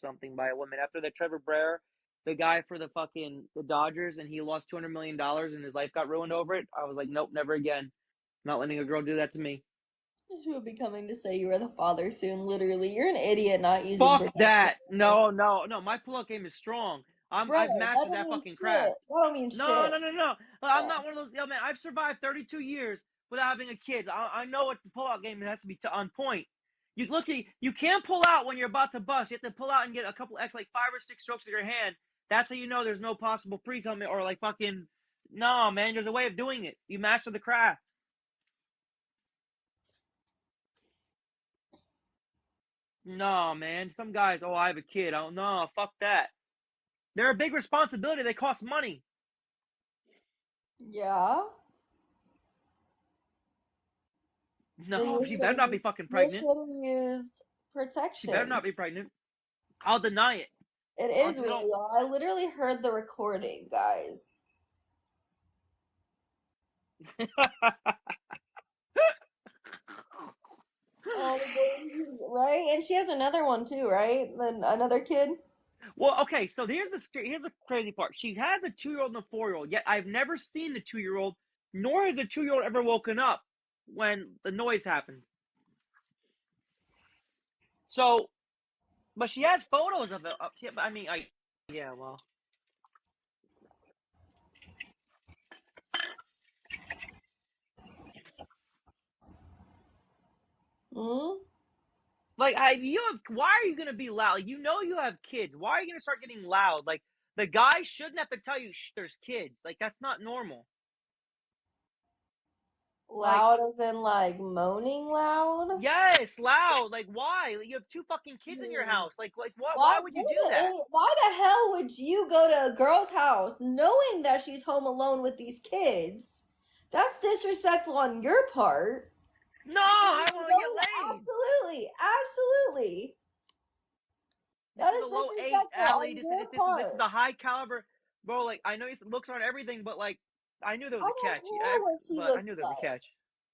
something by a woman after the Trevor Bauer, the guy for the Dodgers, and he lost $200 million and his life got ruined over it. I was like, nope, never again. Not letting a girl do that to me. She will be coming to say you are the father soon. Literally, you're an idiot not using Fuck protection. that. No. My pull-up game is strong. Bro, I've that mastered don't that mean fucking shit. craft. That don't mean No. shit. I'm not one of those. Yo, man, I've survived 32 years without having a kid. I know what the pull-out game has to be on point. You can't pull out when you're about to bust. You have to pull out and get a couple like 5 or 6 strokes with your hand. That's how you know there's no possible pre-cum or like fucking. No, man, there's a way of doing it. You master the craft. No, man. Some guys, I have a kid. Oh no, fuck that. They're a big responsibility. They cost money. Yeah. No, she better not be fucking You pregnant. should have used She better protection. not be pregnant. I'll deny it. It is really all. I literally heard the recording, guys. Right? And she has another one too, right? Then another kid. Well, okay, so here's the crazy part. She has a 2-year-old and a 4-year-old. Yet I've never seen the 2-year-old, nor has the 2-year-old ever woken up when the noise happened. So, but she has photos of it. I mean, yeah, well. Hmm. Like, why are you gonna be loud? Like, you know you have kids. Why are you gonna start getting loud? Like, the guy shouldn't have to tell you, there's kids. Like, that's not normal. Like, Loud as in like moaning loud. yes, loud. Like, why? Like, you have 2 fucking kids in your house. Like, what? Why would you do that? Why the hell would you go to a girl's house knowing that she's home alone with these kids? That's disrespectful on your part. No, I want to get laid. Absolutely. This That is is a low 8, disrespectful Allie. on This your is this is this is part. the high caliber, bro. Like, I know looks aren't everything, but like, I knew there was I a don't catch. care what she But I looks knew there was a like. catch.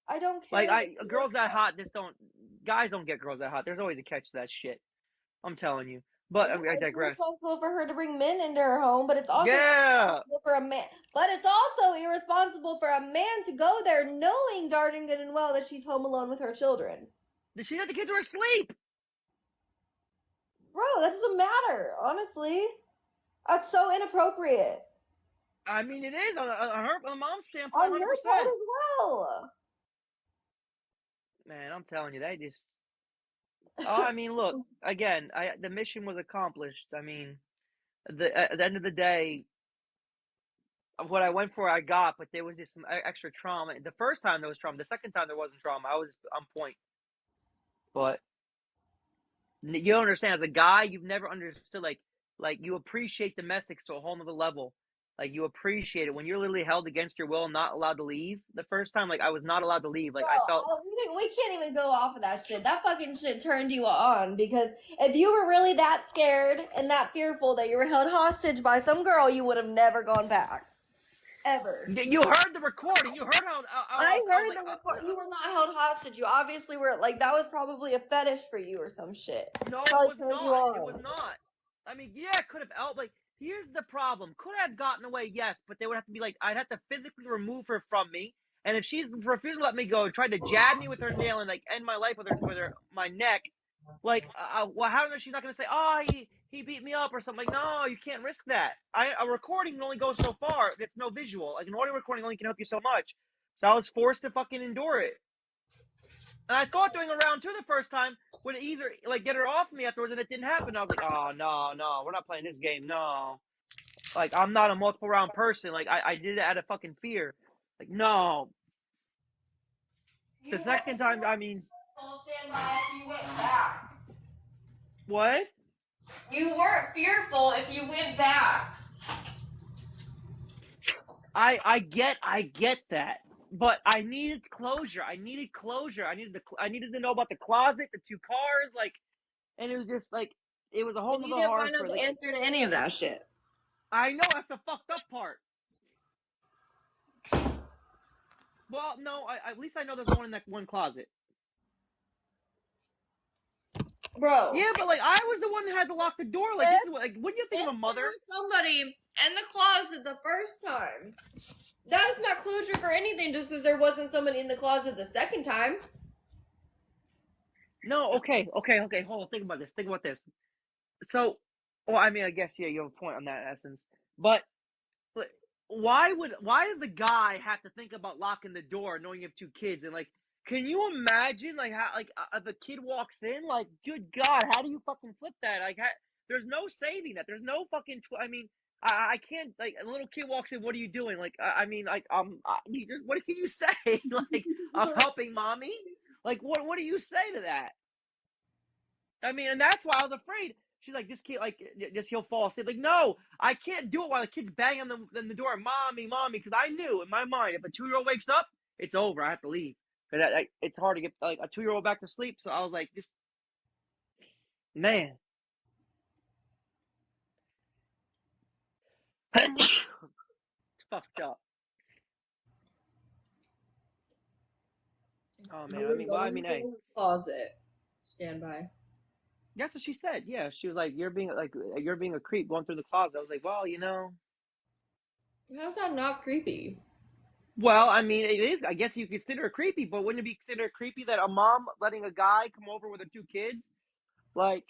I don't Like, care what she girls looks that like. hot just don't. Guys don't get girls that hot. There's always a catch to that shit. I'm telling you. But Yeah, I it's digress. irresponsible for her to bring men into her home, but it's also Yeah. irresponsible for a man. But it's also irresponsible for a man to go there knowing darn good and well that she's home alone with her children. She said the kids were asleep. Bro, that doesn't matter. Honestly, that's so inappropriate. I mean, it is on her mom's standpoint, On your part 100%. as well. Man, I'm telling you, they just. Oh, I mean, look again. The mission was accomplished. I mean, at the end of the day, what I went for, I got, but there was just some extra trauma. The first time there was trauma. The second time there wasn't trauma. I was on point. But you don't understand. As a guy, you've never understood like you appreciate domestics to a whole nother level. Like, you appreciate it when you're literally held against your will, not allowed to leave. The first time, like, I was not allowed to leave. Like, I felt. Bro, we can't even go off of that shit. That fucking shit turned you on because if you were really that scared and that fearful that you were held hostage by some girl, you would have never gone back. Ever. You heard the recording. You heard how I heard like, the report. You were not held hostage. You obviously were like that was probably a fetish for you or some shit. no, it Probably was turned you not. It was on. not. I mean, yeah, it could have helped. Like, here's the problem. Could have gotten away, yes, but they would have to be like, I'd have to physically remove her from me. And if she's refusing to let me go and tried to jab me with her nail and like end my life with her my neck, like, well, how is she not going to say, oh, he beat me up or something? Like, no, you can't risk that. A recording only goes so far. It's no visual. Like, an audio recording only can help you so much. So I was forced to fucking endure it. And I thought doing a round 2 the first time would either like get her off me afterwards, and it didn't happen. I was like, oh no, we're not playing this game. No, like, I'm not a multiple round person. Like, I did it out of fucking fear. Like, no. The second time, I mean, Stand by if you went back. what? You weren't fearful if you went back. I get that, but I needed closure. I needed to know about the closet, the 2 cars, like, and it was just like it was a whole And you nother didn't horror find out story. the Like, answer to any of that shit. I know that's the fucked up part. Well, no, at least I know there's one in that one closet. Bro. Yeah, but like I was the one that had to lock the door. Like this is what, like, wouldn't you think of a mother? There was somebody in the closet the first time. That is not closure for anything just because there wasn't somebody in the closet the second time. No, okay. Hold on, think about this. So, well, I mean, I guess yeah, you have a point on that in essence. But why does the guy have to think about locking the door knowing you have two kids? And like, can you imagine like how like if a kid walks in, like, good God, how do you fucking flip that? Like, there's no saving that. There's no fucking. I mean, I can't, like, a little kid walks in. What are you doing? Like, I mean, like, you just, what can you say? Like, I'm helping mommy. Like, what do you say to that? I mean, and that's why I was afraid. She's like, just he'll fall asleep. Like, no, I can't do it while the kid's banging on the door, mommy, because I knew in my mind if a 2-year-old wakes up, it's over. I have to leave. Because it's hard to get like a 2-year-old back to sleep. So I was like, just man, it's fucked up. Oh man, I mean, hey, Closet. Stand by. that's what she said. Yeah, she was like, you're being a creep going through the closet. I was like, well, How's that not creepy? Well, I mean, it is. I guess you consider it creepy, but wouldn't it be considered creepy that a mom letting a guy come over with her two kids, like,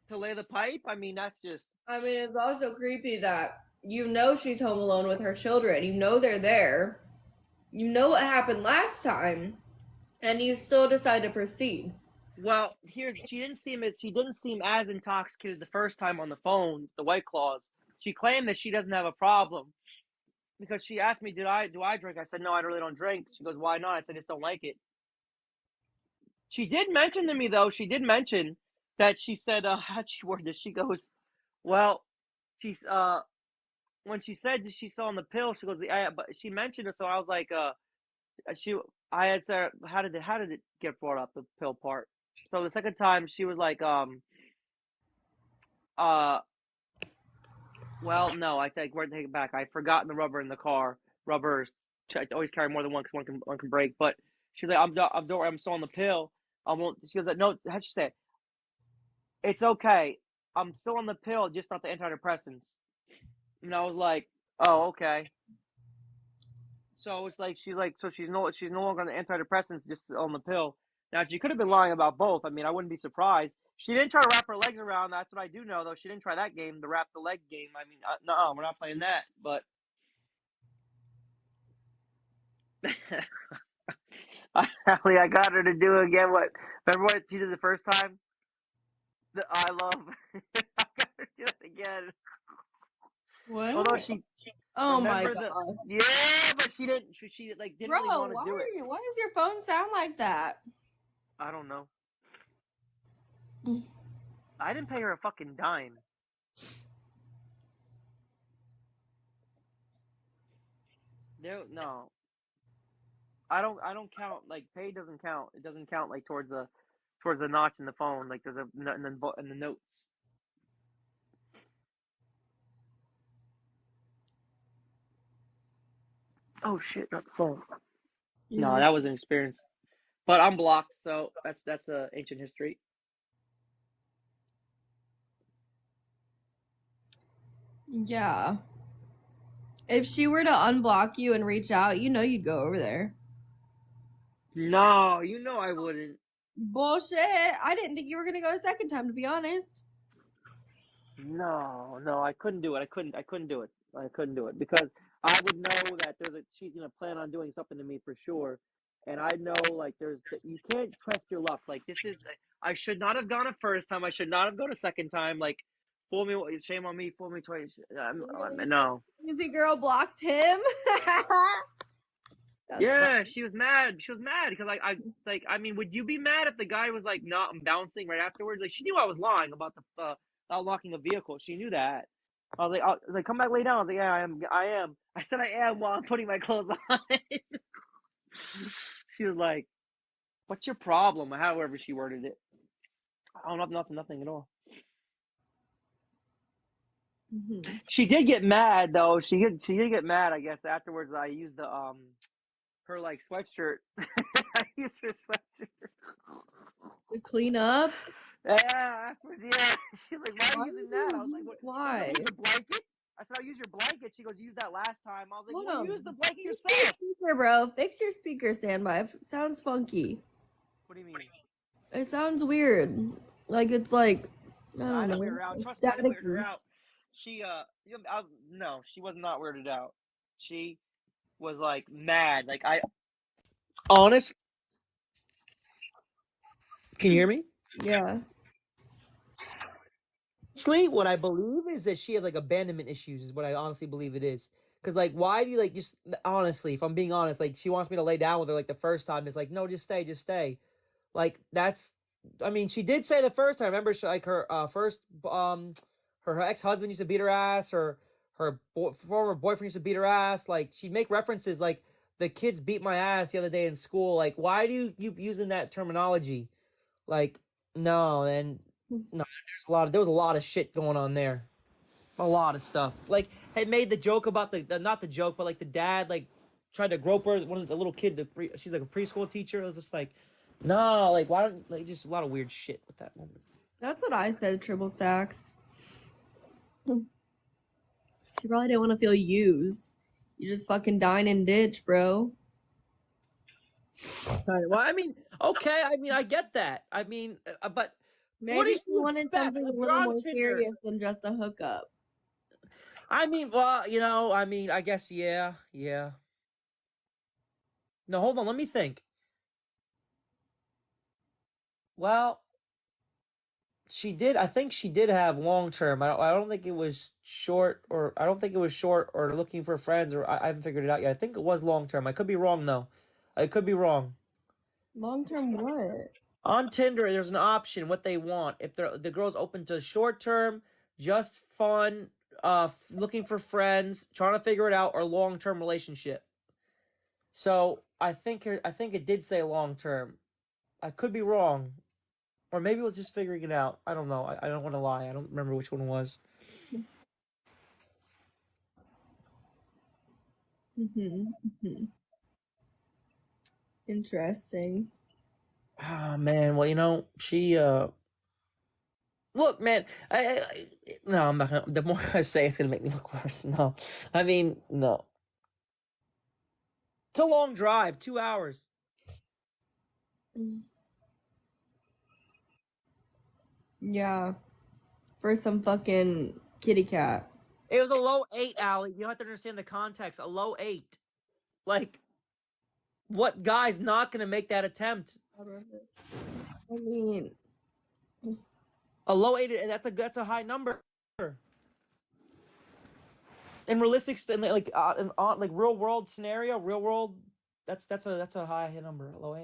to lay the pipe? I mean, that's just. I mean, it's also creepy that you know she's home alone with her children. You know they're there. You know what happened last time, and you still decide to proceed. Well, she didn't seem as intoxicated the first time on the phone, the White Claws. She claimed that she doesn't have a problem because she asked me, do I drink? I said, no, I really don't drink. She goes, why not? I said, I just don't like it. She did mention to me though. She did mention that she said, how'd she word this? She goes, well, she's when she said that she saw on the pill, she goes, but she mentioned it, so I was like, I had said, how did it get brought up, the pill part? So the second time she was like, well, no, I think we're taking it back. I'd forgotten the rubber in the car. Rubbers, I always carry more than one because one can break. But she's like, I'm still on the pill. She goes, like, no, how'd she say it? It's okay. I'm still on the pill, just not the antidepressants. And I was like, oh, okay. So it's like so she's no longer on the antidepressants, just on the pill. Now she could have been lying about both. I mean, I wouldn't be surprised. She didn't try to wrap her legs around. That's what I do know, though. She didn't try that game, the wrap the leg game. I mean, no, we're not playing that. But I got her to do again. What? Remember what she did the first time? The I love. I got her to do it again. What? Although she Oh my remember god. yeah, but she didn't. She like didn't really Bro, want to do it. why does your phone sound like that? I don't know. I didn't pay her a fucking dime. No. I don't count, like, pay doesn't count. It doesn't count like towards the notch in the phone, like there's in the notes. Oh shit, not the phone. No, that was an experience. But I'm blocked, so that's ancient history. Yeah. If she were to unblock you and reach out, you know you'd go over there. No, I wouldn't. Bullshit. I didn't think you were gonna go a second time, to be honest. No, I couldn't do it. I couldn't do it. I couldn't do it because I would know that she's gonna plan on doing something to me for sure, and I know like you can't trust your luck. Like this is, I should not have gone a first time. I should not have gone a second time. Like, fool me, shame on me. Fool me twice. No. Easy girl blocked him. Yeah, funny. She was mad. She was mad because I mean, would you be mad if the guy was like not bouncing right afterwards? Like she knew I was lying about the unlocking a vehicle. She knew that. I was like, come back, lay down. I was like, yeah, I am. I said I am while I'm putting my clothes on. She was like, what's your problem? However she worded it. Oh, nothing at all. Mm-hmm. She did get mad though. She did get mad. I guess afterwards I used the her like sweatshirt. I used her sweatshirt. To clean up? Yeah, yeah. She's like, why are Why? you using that? I was like, what? She's Why? like, use the blanket. I said, I'll use your blanket. She goes, use that last time. I was like, Hold well, on. use the blanket Fix your yourself. speaker, bro. Fix your speaker standby. Sounds funky. What do you mean? It sounds weird. Like it's like I I don't didn't weird know. her out. Trust me, I didn't weird her Staticky. out. She, no, she was not weirded out. She was like mad. Like honest. Can you hear me? Yeah. Honestly, what I believe is that she has like abandonment issues. Is what I honestly believe it is. Because like, why do you like just honestly? If I'm being honest, like she wants me to lay down with her like the first time. It's like, no, just stay, just stay. Like that's. I mean, she did say the first time. Remember, she, like her first her ex husband used to beat her ass. Former boyfriend used to beat her ass. Like she'd make references like the kids beat my ass the other day in school. Like, why do you keep using that terminology? Like, no, and no, there was a lot of shit going on there. A lot of stuff. Like, had made the joke about the not the joke, but like the dad like tried to grope her. One of the little kid, she's like a preschool teacher. It was just like, no, like why don't like just a lot of weird shit with that woman. That's what I said, triple stacks. She probably didn't want to feel used. You just fucking dine and ditch, bro. Well, I mean, okay, I mean, I get that. I mean, but what Maybe did she you wanted expect? something a Like, you're little on more Tinder. serious than just a hookup. I mean, well, I mean, I guess, yeah. No, hold on, let me think. Well, I think she did have long term. I don't think it was short, or I don't think it was short or looking for friends, or I haven't figured it out yet. I think it was long term. I could be wrong though. I could be wrong. Long term what? On Tinder, there's an option what they want. If the girl's open to short term, just fun, looking for friends, trying to figure it out, or long term relationship. So I think it did say long term. I could be wrong. Or maybe it was just figuring it out. I don't know. I don't want to lie. I don't remember which one it was. Interesting. Ah, man. Well, she look, man. No, I'm not gonna. The more I say, it's gonna make me look worse. No, I mean, no. It's a long drive, 2 hours. Yeah. For some fucking kitty cat. It was a low 8, Allie. You have to understand the context. A low 8. Like, what guy's not gonna make that attempt? I mean, A low 8. That's a high number. In realistic, like like real world scenario, real world, that's a high number, low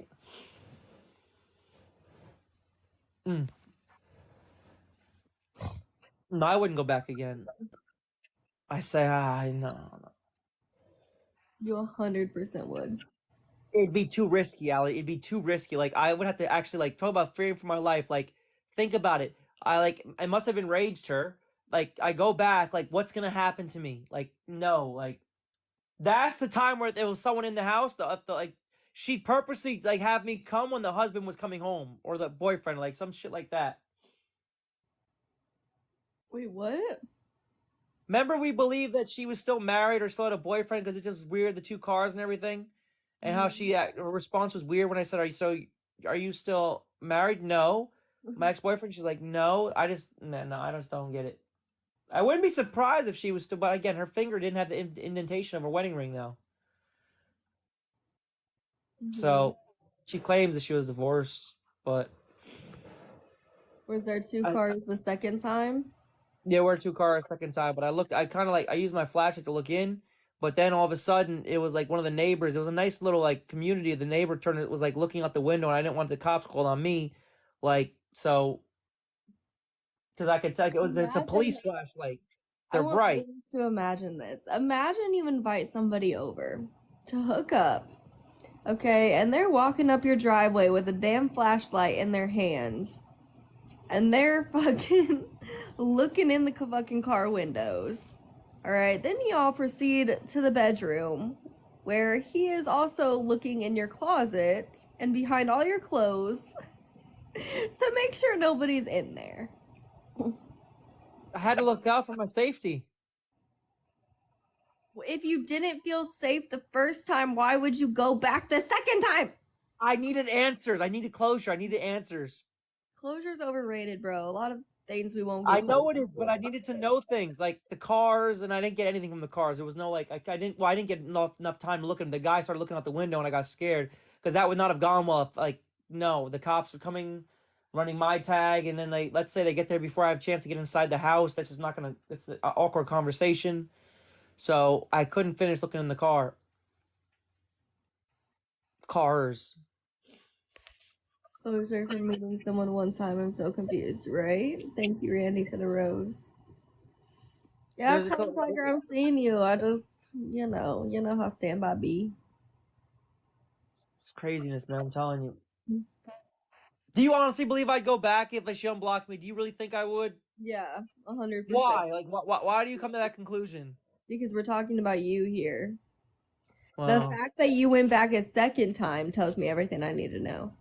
8. No, I wouldn't go back again. I say, no. you 100% would. It'd be too risky, Allie. It'd be too risky. Like I would have to actually like talk about fearing for my life. Like think about it. I must have enraged her. Like I go back. Like what's gonna happen to me? Like no. Like that's the time where there was someone in the house. The like she purposely like have me come when the husband was coming home or the boyfriend, like some shit like that. Wait, what? Remember, we believed that she was still married or still had a boyfriend because it's just weird, the 2 cars and everything, and how her response was weird when I said, are you still married?" No, my ex-boyfriend. She's like, "No, I just no, I just don't get it." I wouldn't be surprised if she was still, but again, her finger didn't have the indentation of her wedding ring though. So she claims that she was divorced, but Was there 2 cars the second time? there were 2 cars second time, but I used my flashlight to look in, but then all of a sudden it was like one of the neighbors. It was a nice little like community. The neighbor was like looking out the window, and I didn't want the cops called on me, like so, because I could tell it's a police flashlight. They're bright. To imagine this. Imagine you invite somebody over to hook up, okay, and they're walking up your driveway with a damn flashlight in their hands, and they're fucking looking in the fucking car windows. All right, then y'all proceed to the bedroom where he is also looking in your closet and behind all your clothes. to make sure nobody's in there. I had to look out for my safety. If you didn't feel safe the first time, why would you go back the second time? I needed answers. I needed closure. I needed answers. Closure's overrated, bro. A lot of things we won't I get. know it is, but I needed to know things like the cars, and I didn't get anything from the cars. There was no like I didn't. Well, I didn't get enough time to look at them. The guy started looking out the window, and I got scared because that would not have gone well. If like no, the cops were coming, running my tag, and then let's say they get there before I have a chance to get inside the house. That's just not gonna. It's an awkward conversation. So I couldn't finish looking in the car. Cars. Closure for meeting someone one time. I'm so confused, right? Thank you, Randy, for the rose. Yeah, There's a come Tiger, I'm seeing you. I just, you know how standby be. It's craziness, man. I'm telling you. Do you honestly believe I'd go back if she unblocked me? Do you really think I would? Yeah, 100%. Why? Like, why do you come to that conclusion? Because we're talking about you here. Wow. The fact that you went back a second time tells me everything I need to know.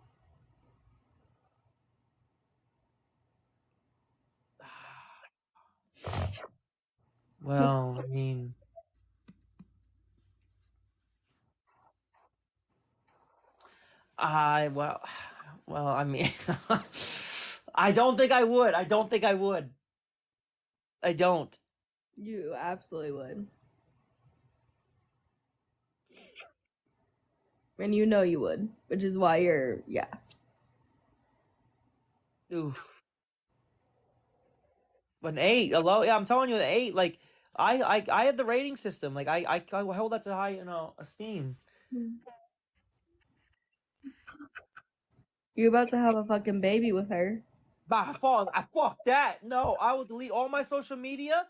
Well, I mean, I mean, I don't think I would. I don't think I would. I don't. You absolutely would. And you know you would, which is why you're, yeah. Oof. An 8, a low. Yeah, I'm telling you, an 8. Like, I have the rating system. Like, I hold that to high, esteem. You're about to have a fucking baby with her. Fuck that. No, I will delete all my social media.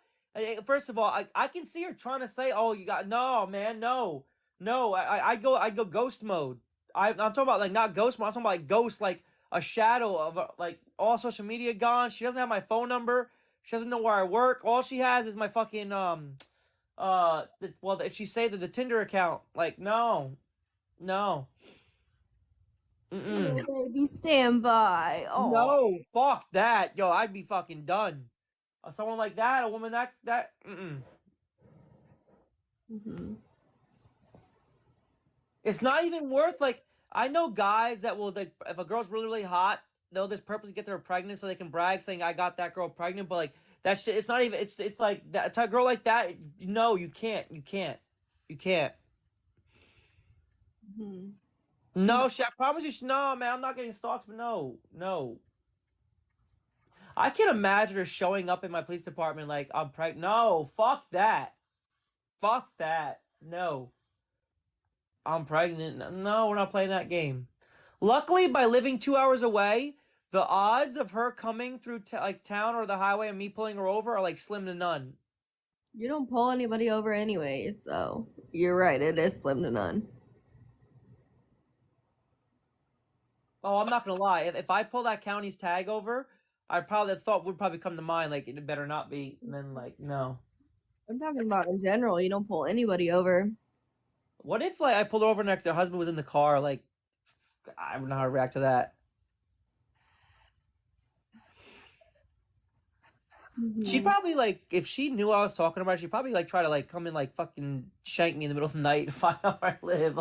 First of all, I can see her trying to say, "Oh, you got no, man, no." I go ghost mode. I'm talking about like not ghost mode. I'm talking about like ghost, like a shadow of like all social media gone. She doesn't have my phone number. She doesn't know where I work. All she has is my fucking if she saved the Tinder account, like no. Mm-mm. Oh, baby, stand by. Oh. No, fuck that. Yo, I'd be fucking done. Someone like that, a woman that. Mm-hmm. It's not even worth, like, I know guys that will, like, if a girl's really, really hot, they'll just purposely get her pregnant so they can brag saying, I got that girl pregnant, but, like, that shit, it's not even, it's like, that a girl like that, no, you can't. Mm-hmm. No, I promise you, no, man, I'm not getting stalked, but no. I can't imagine her showing up in my police department like, I'm pregnant. No, fuck that. No. I'm pregnant. No, we're not playing that game. Luckily, by living 2 hours away, the odds of her coming through town or the highway and me pulling her over are like slim to none. You don't pull anybody over anyways, so you're right. It is slim to none. Oh, I'm not gonna lie. If I pull that county's tag over, the thought would probably come to mind like it better not be. And then like no. I'm talking about in general. You don't pull anybody over. What if like I pulled her over and their husband was in the car? Like, I don't know how to react to that. Mm-hmm. She'd probably like if she knew I was talking about her, she'd probably like try to like come in like fucking shank me in the middle of the night and find out where I live.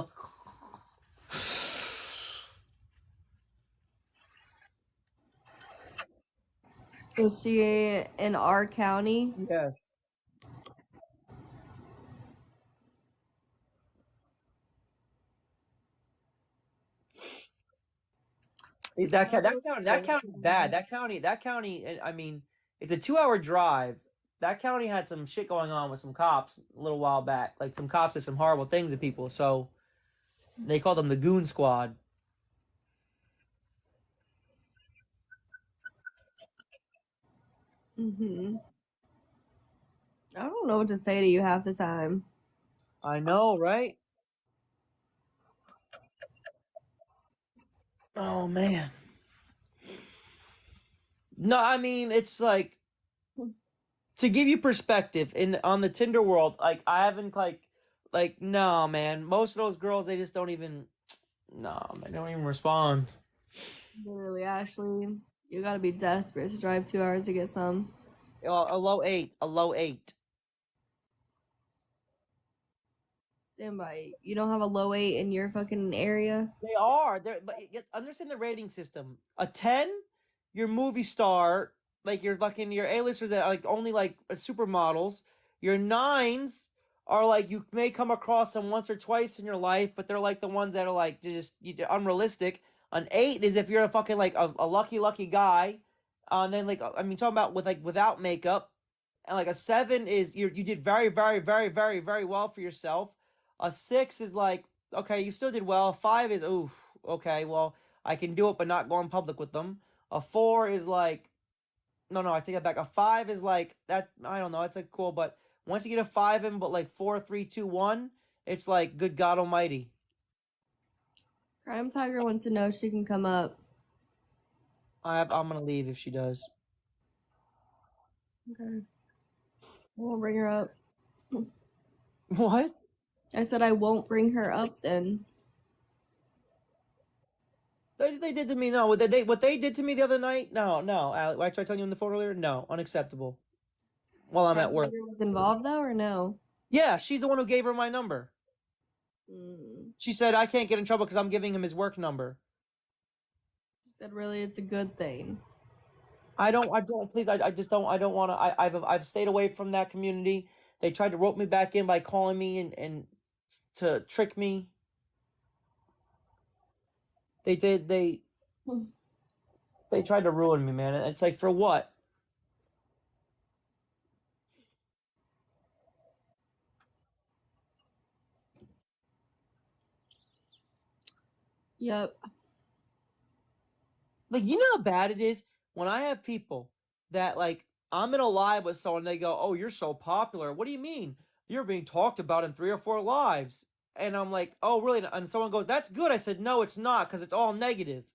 Is she in our county? Yes. That county is bad. That county. I mean, it's a 2-hour drive. That county had some shit going on with some cops a little while back. Like some cops did some horrible things to people. So they called them the Goon Squad. Mm-hmm. I don't know what to say to you half the time. I know, right? Oh man. No, I mean it's like to give you perspective on the Tinder world. Like I haven't like no man. Most of those girls they just don't even no man. They don't even respond. Literally, Ashley, you gotta be desperate to drive 2 hours to get some. A low 8. A low 8. Stand by. You don't have a low 8 in your fucking area? They are. But understand the rating system. A 10, your movie star, like your fucking your A-listers that like only like supermodels. Your 9s are like you may come across them once or twice in your life, but they're like the ones that are like just unrealistic. An 8 is if you're a fucking like a lucky guy. And then like I mean talking about with like without makeup. And like a 7 is you did very well for yourself. A 6 is like okay, you still did well. 5 is oof, okay, well I can do it, but not go in public with them. A 4 is like no, I take it back. A 5 is like that. I don't know. It's like cool, but once you get a 5 in, but like 4, 3, 2, 1, it's like good God Almighty. Crime Tiger wants to know if she can come up. I'm gonna leave if she does. Okay. I won't bring her up. What? I said I won't bring her up then. They did to me. No, what they did to me the other night. No, Alex, what I tried telling you on the phone earlier. No, unacceptable. While I'm Crime at work. Tiger was involved though, or no? Yeah, she's the one who gave her my number. She said I can't get in trouble because I'm giving him his work number. She said really it's a good thing. I don't please I just don't want to I've stayed away from that community. They tried to rope me back in by calling me and to trick me. They tried to ruin me, man. It's like for what? Yep. Like you know how bad it is when I have people that like I'm in a live with someone, they go, "Oh, you're so popular." What do you mean? You're being talked about in 3 or 4 lives. And I'm like, "Oh, really?" And someone goes, "That's good." I said, "No, it's not, because it's all negative."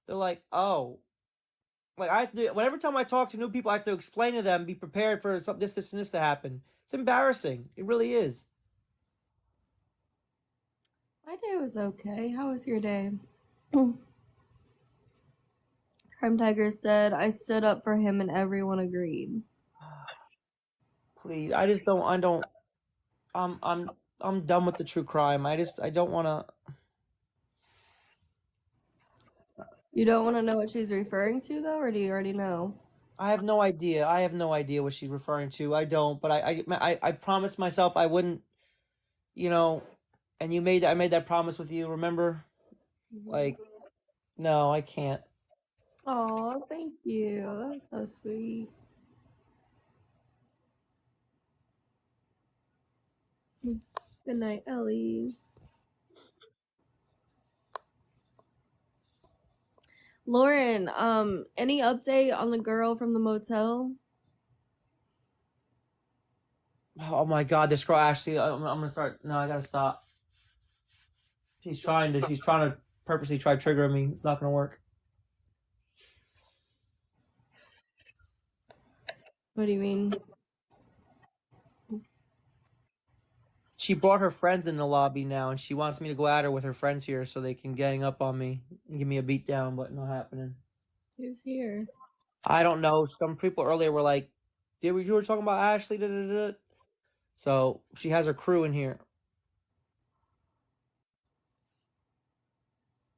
They're like, "Oh." Like I have to, whenever time I talk to new people, I have to explain to them, be prepared for some this, and this to happen. It's embarrassing. It really is. My day was okay. How was your day? Crime Tiger said I stood up for him and everyone agreed. Please, I just don't. I don't. I'm done with the true crime. I don't want to. You don't want to know what she's referring to though, or do you already know? I have no idea. I have no idea what she's referring to. I don't. But I promised myself I wouldn't. You know, and I made that promise with you. Remember? Like, no, I can't. Oh, thank you. That's so sweet. Good night, Ellie. Lauren, any update on the girl from the motel? Oh my God, this girl Ashley. I'm gonna start. No, I gotta stop. She's trying to purposely try triggering me. It's not gonna work. What do you mean? She brought her friends in the lobby now, and she wants me to go at her with her friends here so they can gang up on me and give me a beat down, but not happening. Who's here? I don't know. Some people earlier were like, "Did you were talking about Ashley?" Da, da, da. So she has her crew in here.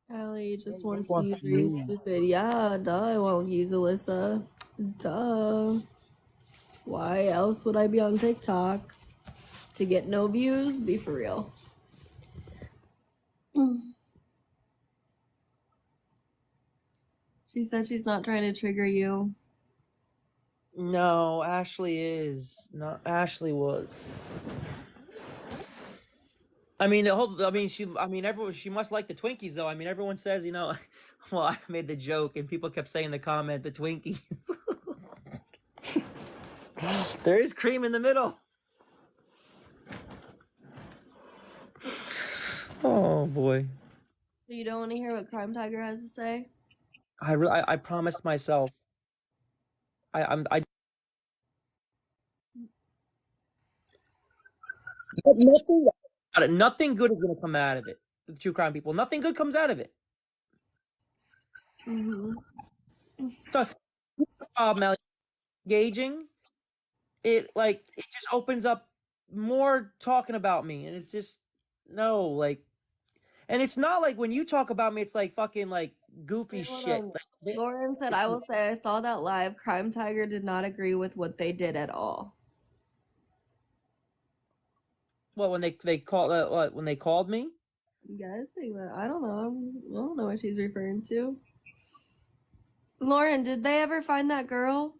Allie just wants to use you, stupid. Yeah, duh, I won't use Alyssa. Duh. Why else would I be on TikTok? To get no views? Be for real. She said she's not trying to trigger you. No, Ashley is. Not Ashley was. I mean, everyone, she must like the Twinkies, though. I mean, everyone says, well, I made the joke, and people kept saying in the comment, the Twinkies. There is cream in the middle. Oh, boy. So you don't want to hear what Crime Tiger has to say? I promised myself. Nothing good is going to come out of it. The true crime people. Nothing good comes out of it. Mm-hmm. So, Melly, engaging, it just opens up more talking about me, and it's just no, like, and it's not like when you talk about me, it's like fucking like goofy Wait, hold shit. on. Like, Lauren said, I it's will say I saw that live. Crime Tiger did not agree with what they did at all. well when they call what when they called me. You guys think that? I don't know. I don't know what she's referring to. Lauren, did they ever find that girl?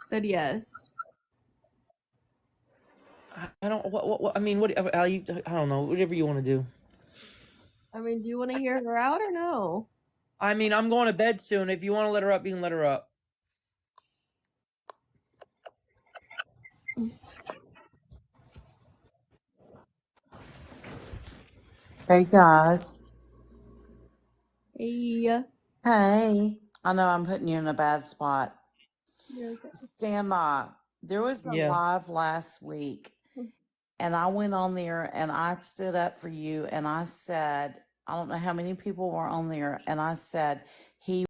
Said yes. I don't what I mean what how you I don't know whatever you want to do. I mean, do you want to hear her out or no? I mean I'm going to bed soon. If you want to let her up, you can let her up. Hey guys. Hey. Hey. I know I'm putting you in a bad spot. You're okay. Stand by. There was a Yeah. live last week, and I went on there and I stood up for you and I said, I don't know how many people were on there, and I said, he